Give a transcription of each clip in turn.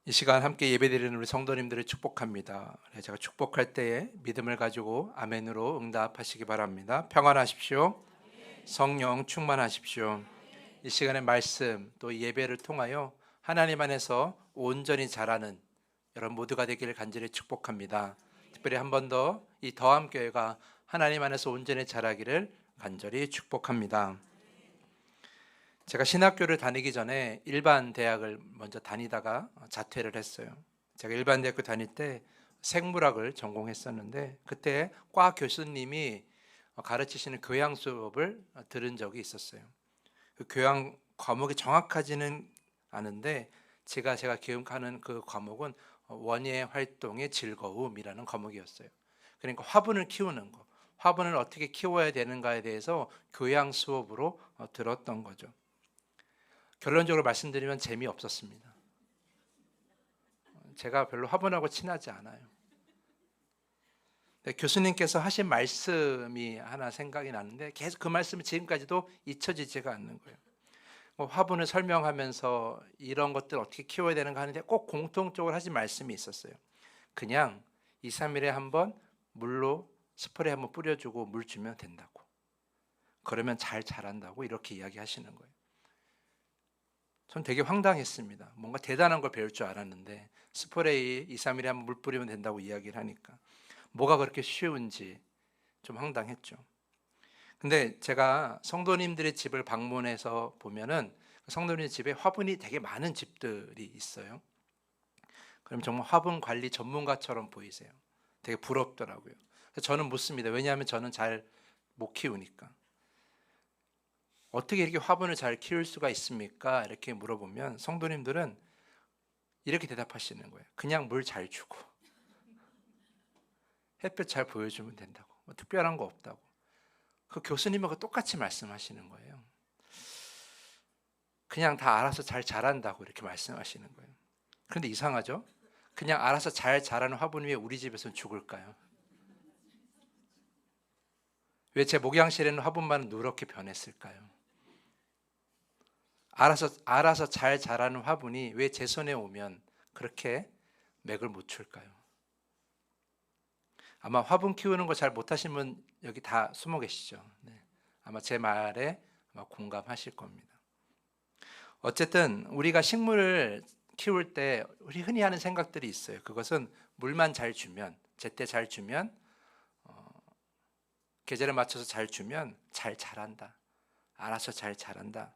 이 시간 함께 예배드리는 우리 성도님들을 축복합니다. 제가 축복할 때에 믿음을 가지고 아멘으로 응답하시기 바랍니다. 평안하십시오. 성령 충만하십시오. 이 시간의 말씀 또 예배를 통하여 하나님 안에서 온전히 자라는 여러분 모두가 되기를 간절히 축복합니다. 특별히 한 번 더 이 더함교회가 하나님 안에서 온전히 자라기를 간절히 축복합니다. 제가 신학교를 다니기 전에 일반 대학을 먼저 다니다가 자퇴를 했어요. 제가 일반 대학교 다닐 때 생물학을 전공했었는데 그때 과 교수님이 가르치시는 교양 수업을 들은 적이 있었어요. 그 교양 과목이 정확하지는 않은데 제가 기억하는 그 과목은 원예 활동의 즐거움이라는 과목이었어요. 그러니까 화분을 키우는 거, 화분을 어떻게 키워야 되는가에 대해서 교양 수업으로 들었던 거죠. 결론적으로 말씀드리면 재미없었습니다. 제가 별로 화분하고 친하지 않아요. 교수님께서 하신 말씀이 하나 생각이 나는데 계속 그 말씀이 지금까지도 잊혀지지가 않는 거예요. 화분을 설명하면서 이런 것들 어떻게 키워야 되는가 하는데 꼭 공통적으로 하신 말씀이 있었어요. 그냥 2, 3일에 한번 물로 스프레이 한번 뿌려주고 물 주면 된다고. 그러면 잘 자란다고 이렇게 이야기하시는 거예요. 전 되게 황당했습니다. 뭔가 대단한 걸 배울 줄 알았는데 스프레이 2, 3일에 한번 물 뿌리면 된다고 이야기를 하니까 뭐가 그렇게 쉬운지 좀 황당했죠. 근데 제가 성도님들의 집을 방문해서 보면은 성도님 집에 화분이 되게 많은 집들이 있어요. 그럼 정말 화분 관리 전문가처럼 보이세요. 되게 부럽더라고요. 저는 묻습니다. 왜냐하면 저는 잘 못 키우니까. 어떻게 이렇게 화분을 잘 키울 수가 있습니까? 이렇게 물어보면 성도님들은 이렇게 대답하시는 거예요. 그냥 물 잘 주고 햇볕 잘 보여주면 된다고. 뭐 특별한 거 없다고. 그 교수님하고 똑같이 말씀하시는 거예요. 그냥 다 알아서 잘 자란다고 이렇게 말씀하시는 거예요. 그런데 이상하죠? 그냥 알아서 잘 자라는 화분 위에 우리 집에서는 죽을까요? 왜 제 목양실에는 화분만 누렇게 변했을까요? 알아서 잘 자라는 화분이 왜 제 손에 오면 그렇게 맥을 못 출까요? 아마 화분 키우는 거 잘 못하신 분 여기 다 숨어 계시죠? 네. 아마 제 말에 아마 공감하실 겁니다. 어쨌든 우리가 식물을 키울 때 우리 흔히 하는 생각들이 있어요. 그것은 물만 잘 주면, 제때 잘 주면, 계절에 맞춰서 잘 주면 잘 자란다. 알아서 잘 자란다.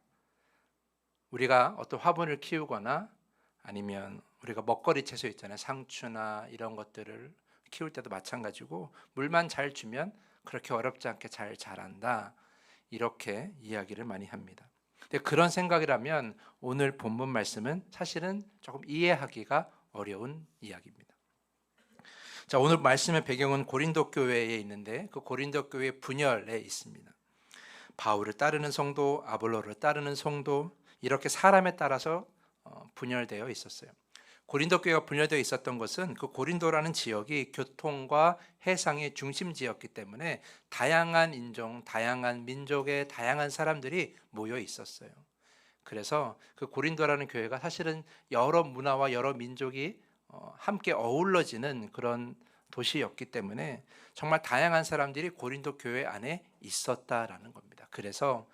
우리가 어떤 화분을 키우거나 아니면 우리가 먹거리 채소 있잖아요. 상추나 이런 것들을 키울 때도 마찬가지고 물만 잘 주면 그렇게 어렵지 않게 잘 자란다. 이렇게 이야기를 많이 합니다. 근데 그런 생각이라면 오늘 본문 말씀은 사실은 조금 이해하기가 어려운 이야기입니다. 자, 오늘 말씀의 배경은 고린도 교회에 있는데 그 고린도 교회 분열에 있습니다. 바울을 따르는 성도, 아볼로를 따르는 성도 이렇게 사람에 따라서 분열되어 있었어요. 고린도 교회가 분열되어 있었던 것은 그 고린도라는 지역이 교통과 해상의 중심지였기 때문에 다양한 인종, 다양한 민족의 다양한 사람들이 모여 있었어요. 그래서 그 고린도라는 교회가 사실은 여러 문화와 여러 민족이 함께 어우러지는 그런 도시였기 때문에 정말 다양한 사람들이 고린도 교회 안에 있었다라는 겁니다. 그래서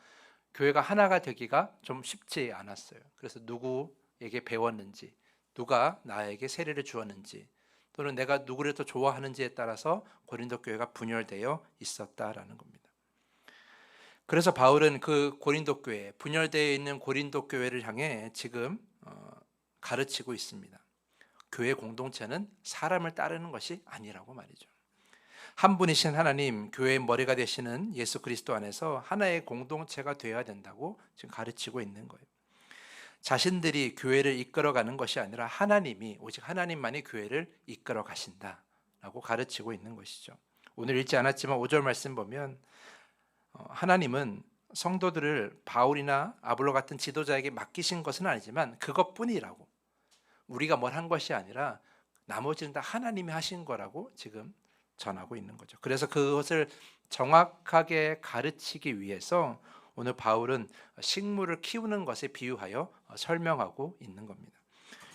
교회가 하나가 되기가 좀 쉽지 않았어요. 그래서 누구에게 배웠는지, 누가 나에게 세례를 주었는지, 또는 내가 누구를 더 좋아하는지에 따라서 고린도 교회가 분열되어 있었다라는 겁니다. 그래서 바울은 그 고린도 교회, 분열되어 있는 고린도 교회를 향해 지금 가르치고 있습니다. 교회 공동체는 사람을 따르는 것이 아니라고 말이죠. 한 분이신 하나님, 교회의 머리가 되시는 예수 그리스도 안에서 하나의 공동체가 되어야 된다고 지금 가르치고 있는 거예요. 자신들이 교회를 이끌어가는 것이 아니라 하나님이, 오직 하나님만이 교회를 이끌어 가신다라고 가르치고 있는 것이죠. 오늘 읽지 않았지만 5절 말씀 보면 하나님은 성도들을 바울이나 아볼로 같은 지도자에게 맡기신 것은 아니지만 그것뿐이라고, 우리가 뭘 한 것이 아니라 나머지는 다 하나님이 하신 거라고 지금 전하고 있는 거죠. 그래서 그것을 정확하게 가르치기 위해서 오늘 바울은 식물을 키우는 것에 비유하여 설명하고 있는 겁니다.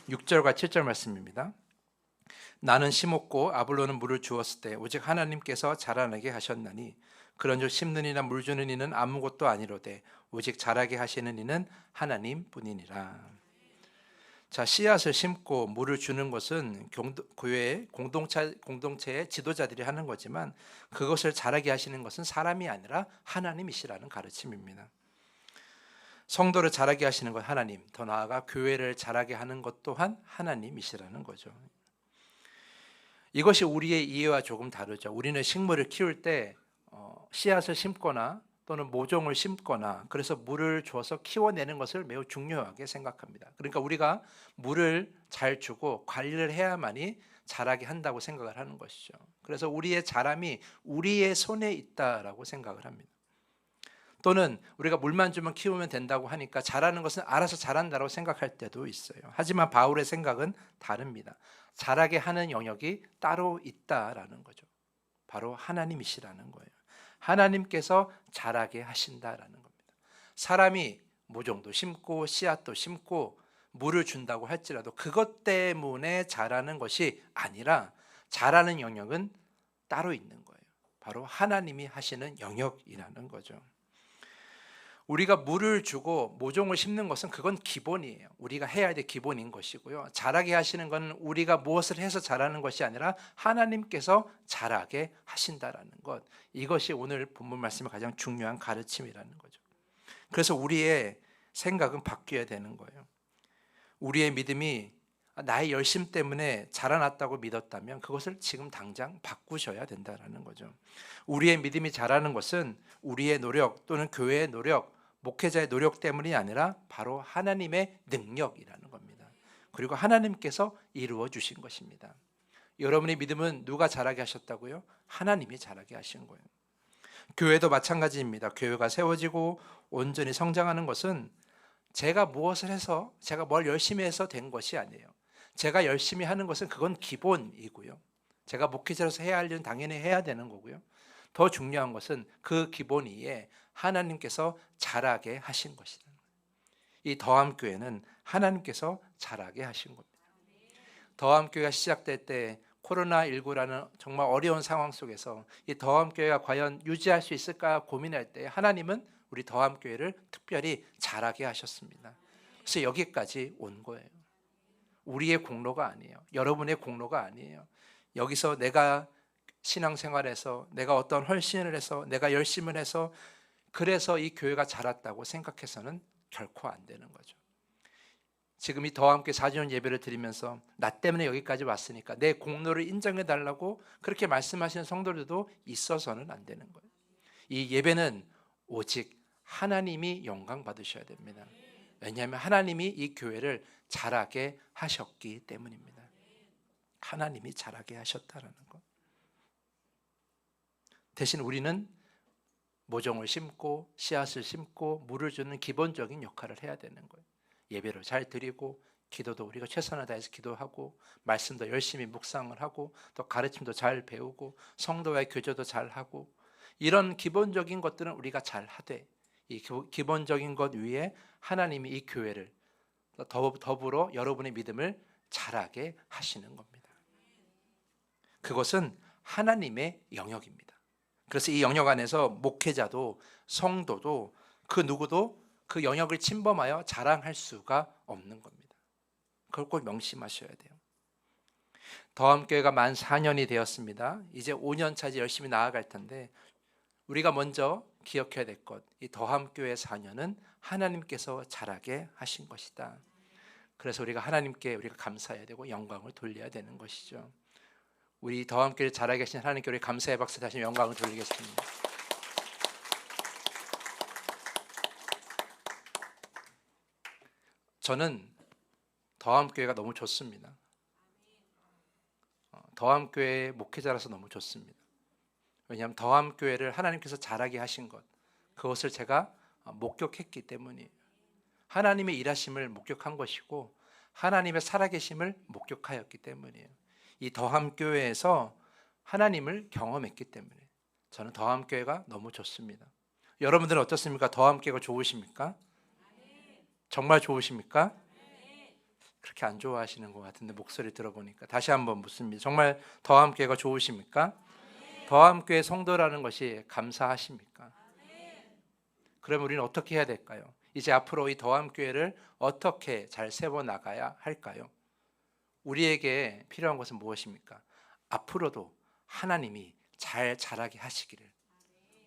6절과 7절 말씀입니다. 나는 심었고 아볼로는 물을 주었을 때 오직 하나님께서 자라나게 하셨나니 그런즉 심는 이나 물 주는 이는 아무것도 아니로되 오직 자라게 하시는 이는 하나님뿐이니라. 자, 씨앗을 심고 물을 주는 것은 교회 공동체의 지도자들이 하는 거지만 그것을 자라게 하시는 것은 사람이 아니라 하나님이시라는 가르침입니다. 성도를 자라게 하시는 것 하나님, 더 나아가 교회를 자라게 하는 것 또한 하나님이시라는 거죠. 이것이 우리의 이해와 조금 다르죠. 우리는 식물을 키울 때 씨앗을 심거나 또는 모종을 심거나 그래서 물을 줘서 키워내는 것을 매우 중요하게 생각합니다. 그러니까 우리가 물을 잘 주고 관리를 해야만이 자라게 한다고 생각을 하는 것이죠. 그래서 우리의 자람이 우리의 손에 있다라고 생각을 합니다. 또는 우리가 물만 주면 키우면 된다고 하니까 자라는 것은 알아서 자란다고 생각할 때도 있어요. 하지만 바울의 생각은 다릅니다. 자라게 하는 영역이 따로 있다라는 거죠. 바로 하나님이시라는 거예요. 하나님께서 자라게 하신다라는 겁니다. 사람이 모종도 심고 씨앗도 심고 물을 준다고 할지라도 그것 때문에 자라는 것이 아니라 자라는 영역은 따로 있는 거예요. 바로 하나님이 하시는 영역이라는 거죠. 우리가 물을 주고 모종을 심는 것은 그건 기본이에요. 우리가 해야 될 기본인 것이고요. 자라게 하시는 것은 우리가 무엇을 해서 자라는 것이 아니라 하나님께서 자라게 하신다라는 것. 이것이 오늘 본문 말씀의 가장 중요한 가르침이라는 거죠. 그래서 우리의 생각은 바뀌어야 되는 거예요. 우리의 믿음이 나의 열심 때문에 자라났다고 믿었다면 그것을 지금 당장 바꾸셔야 된다는 거죠. 우리의 믿음이 자라는 것은 우리의 노력 또는 교회의 노력, 목회자의 노력 때문이 아니라 바로 하나님의 능력이라는 겁니다. 그리고 하나님께서 이루어 주신 것입니다. 여러분의 믿음은 누가 자라게 하셨다고요? 하나님이 자라게 하신 거예요. 교회도 마찬가지입니다. 교회가 세워지고 온전히 성장하는 것은 제가 무엇을 해서 제가 뭘 열심히 해서 된 것이 아니에요. 제가 열심히 하는 것은 그건 기본이고요. 제가 목회자로서 해야 할 일은 당연히 해야 되는 거고요. 더 중요한 것은 그 기본 위에 하나님께서 자라게 하신 것이다. 이 더함교회는 하나님께서 자라게 하신 겁니다. 더함교회가 시작될 때 코로나19라는 정말 어려운 상황 속에서 이 더함교회가 과연 유지할 수 있을까 고민할 때 하나님은 우리 더함교회를 특별히 자라게 하셨습니다. 그래서 여기까지 온 거예요. 우리의 공로가 아니에요. 여러분의 공로가 아니에요. 여기서 내가 신앙생활에서 내가 어떤 헌신을 해서 내가 열심을 해서 그래서 이 교회가 자랐다고 생각해서는 결코 안 되는 거죠. 지금 이 더함교회 4주년 예배를 드리면서 나 때문에 여기까지 왔으니까 내 공로를 인정해 달라고 그렇게 말씀하시는 성도들도 있어서는 안 되는 거예요. 이 예배는 오직 하나님이 영광 받으셔야 됩니다. 왜냐하면 하나님이 이 교회를 자라게 하셨기 때문입니다. 하나님이 자라게 하셨다라는 것. 대신 우리는 모종을 심고 씨앗을 심고 물을 주는 기본적인 역할을 해야 되는 거예요. 예배를 잘 드리고 기도도 우리가 최선을 다해서 기도하고 말씀도 열심히 묵상을 하고 또 가르침도 잘 배우고 성도와의 교제도 잘 하고 이런 기본적인 것들은 우리가 잘 하되 이 기본적인 것 위에 하나님이 이 교회를 더불어 여러분의 믿음을 자라게 하시는 겁니다. 그것은 하나님의 영역입니다. 그래서 이 영역 안에서 목회자도 성도도 그 누구도 그 영역을 침범하여 자랑할 수가 없는 겁니다. 그걸 꼭 명심하셔야 돼요. 더함교회가 만 4년이 되었습니다. 이제 5년 차지 열심히 나아갈 텐데 우리가 먼저 기억해야 될 것, 이 더함교회 4년은 하나님께서 자라게 하신 것이다. 그래서 우리가 하나님께 우리가 감사해야 되고 영광을 돌려야 되는 것이죠. 우리 더함교회를 자라게 하신 하나님께 우리 감사의 박수 다시 영광을 돌리겠습니다. 저는 더함교회가 너무 좋습니다. 더함교회 목회자라서 너무 좋습니다. 왜냐하면 더함교회를 하나님께서 자라게 하신 것, 그것을 제가 목격했기 때문이에요. 하나님의 일하심을 목격한 것이고 하나님의 살아계심을 목격하였기 때문이에요. 이 더함교회에서 하나님을 경험했기 때문에 저는 더함교회가 너무 좋습니다. 여러분들은 어떻습니까? 더함교회가 좋으십니까? 정말 좋으십니까? 그렇게 안 좋아하시는 것 같은데 목소리 들어보니까 다시 한번 묻습니다. 정말 더함교회가 좋으십니까? 더함교회 성도라는 것이 감사하십니까? 그럼 우리는 어떻게 해야 될까요? 이제 앞으로 이 더함교회를 어떻게 잘 세워나가야 할까요? 우리에게 필요한 것은 무엇입니까? 앞으로도 하나님이 잘 자라게 하시기를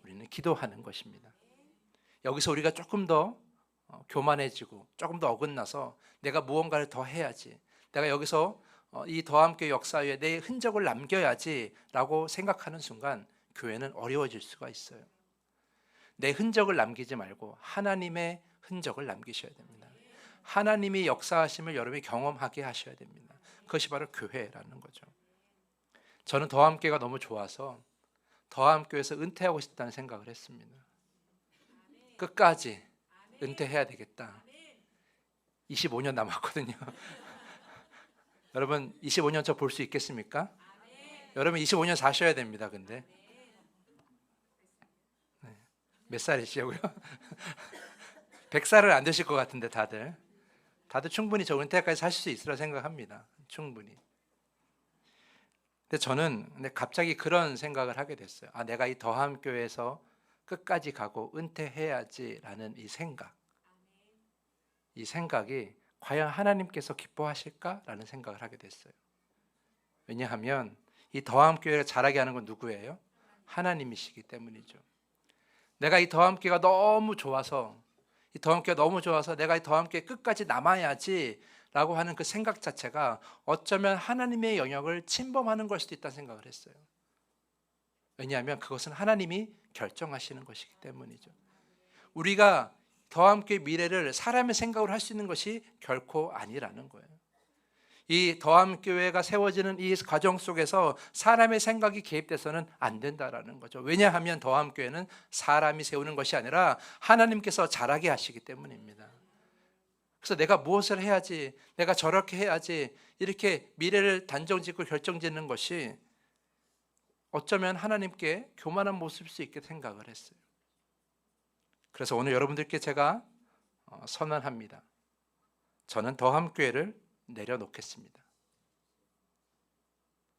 우리는 기도하는 것입니다. 여기서 우리가 조금 더 교만해지고 조금 더 어긋나서 내가 무언가를 더 해야지, 내가 여기서 이 더함교회 역사에 내 흔적을 남겨야지 라고 생각하는 순간 교회는 어려워질 수가 있어요. 내 흔적을 남기지 말고 하나님의 흔적을 남기셔야 됩니다. 하나님이 역사하심을 여러분이 경험하게 하셔야 됩니다. 그것이 바로 교회라는 거죠. 저는 더함교회가 너무 좋아서 더함교회에서 은퇴하고 싶다는 생각을 했습니다. 끝까지 은퇴해야 되겠다. 25년 남았거든요. 여러분 25년 저 볼 수 있겠습니까? 여러분 25년 사셔야 됩니다. 근데 몇 살이시고요? 100살은 안 되실 것 같은데 다들 충분히 저 은퇴까지 사실 수 있으라 생각합니다. 충분히. 근데 저는 갑자기 그런 생각을 하게 됐어요. 내가 이 더함교회에서 끝까지 가고 은퇴해야지라는 이 생각이 과연 하나님께서 기뻐하실까라는 생각을 하게 됐어요. 왜냐하면 이 더함교회를 자라게 하는 건 누구예요? 하나님이시기 때문이죠. 내가 이 더함교회가 너무 좋아서 내가 이 더함교회 끝까지 남아야지 라고 하는 그 생각 자체가 어쩌면 하나님의 영역을 침범하는 걸 수도 있다는 생각을 했어요. 왜냐하면 그것은 하나님이 결정하시는 것이기 때문이죠. 우리가 더함교회 미래를 사람의 생각으로 할 수 있는 것이 결코 아니라는 거예요. 이 더함교회가 세워지는 이 과정 속에서 사람의 생각이 개입돼서는 안 된다라는 거죠. 왜냐하면 더함교회는 사람이 세우는 것이 아니라 하나님께서 자라게 하시기 때문입니다. 그래서 내가 무엇을 해야지, 내가 저렇게 해야지 이렇게 미래를 단정짓고 결정짓는 것이 어쩌면 하나님께 교만한 모습일 수 있게 생각을 했어요. 그래서 오늘 여러분들께 제가 선언합니다. 저는 더함교회를 내려놓겠습니다.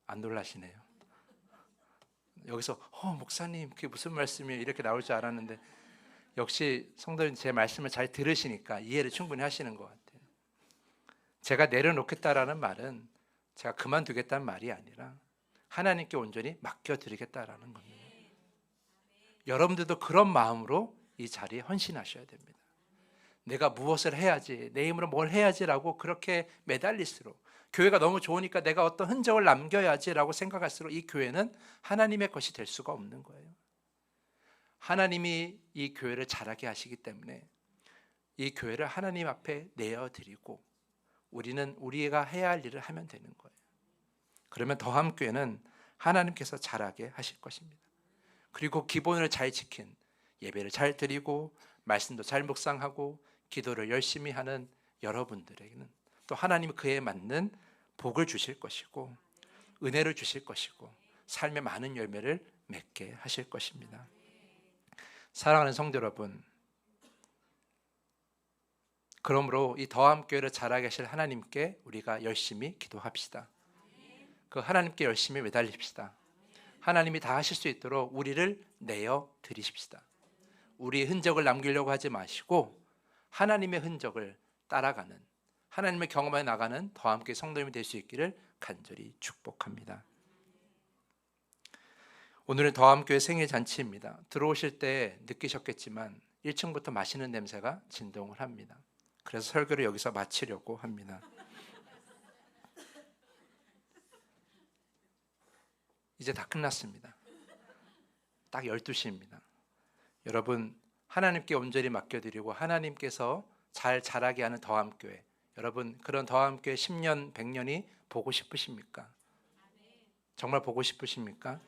안 놀라시네요. 여기서 목사님 그게 무슨 말씀이에요? 이렇게 나올 줄 알았는데 역시 성도님 제 말씀을 잘 들으시니까 이해를 충분히 하시는 것 같아요. 제가 내려놓겠다라는 말은 제가 그만두겠다는 말이 아니라 하나님께 온전히 맡겨드리겠다라는 겁니다. 여러분들도 그런 마음으로 이 자리에 헌신하셔야 됩니다. 내가 무엇을 해야지, 내 힘으로 뭘 해야지라고 그렇게 매달릴수록, 교회가 너무 좋으니까 내가 어떤 흔적을 남겨야지라고 생각할수록 이 교회는 하나님의 것이 될 수가 없는 거예요. 하나님이 이 교회를 자라게 하시기 때문에 이 교회를 하나님 앞에 내어드리고 우리는 우리가 해야 할 일을 하면 되는 거예요. 그러면 더함교회는 하나님께서 자라게 하실 것입니다. 그리고 기본을 잘 지킨, 예배를 잘 드리고 말씀도 잘 묵상하고 기도를 열심히 하는 여러분들에게는 또 하나님이 그에 맞는 복을 주실 것이고 은혜를 주실 것이고 삶의 많은 열매를 맺게 하실 것입니다. 사랑하는 성도 여러분, 그러므로 이 더함교회를 자라게 하실 하나님께 우리가 열심히 기도합시다. 그 하나님께 열심히 매달립시다. 하나님이 다 하실 수 있도록 우리를 내어 드리십시다. 우리의 흔적을 남기려고 하지 마시고 하나님의 흔적을 따라가는, 하나님의 경험에 나가는 더함교회 성도님이 될 수 있기를 간절히 축복합니다. 오늘은 더함교회 생일 잔치입니다. 들어오실 때 느끼셨겠지만 1층부터 맛있는 냄새가 진동을 합니다. 그래서 설교를 여기서 마치려고 합니다. 이제 다 끝났습니다. 딱 12시입니다. 여러분 하나님께 온전히 맡겨드리고 하나님께서 잘 자라게 하는 더함교회, 여러분 그런 더함교회 10년, 100년이 보고 싶으십니까? 정말 보고 싶으십니까?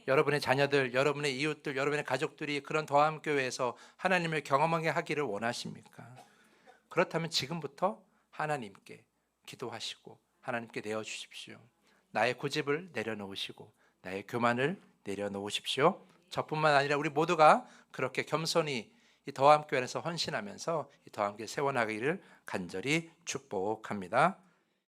여러분의 자녀들, 여러분의 이웃들, 여러분의 가족들이 그런 더함교회에서 하나님을 경험하게 하기를 원하십니까? 그렇다면 지금부터 하나님께 기도하시고 하나님께 내어주십시오. 나의 고집을 내려놓으시고 나의 교만을 내려놓으십시오. 저뿐만 아니라 우리 모두가 그렇게 겸손히 이 더함교회 안에서 헌신하면서 이 더함교회 세워나가기를 간절히 축복합니다.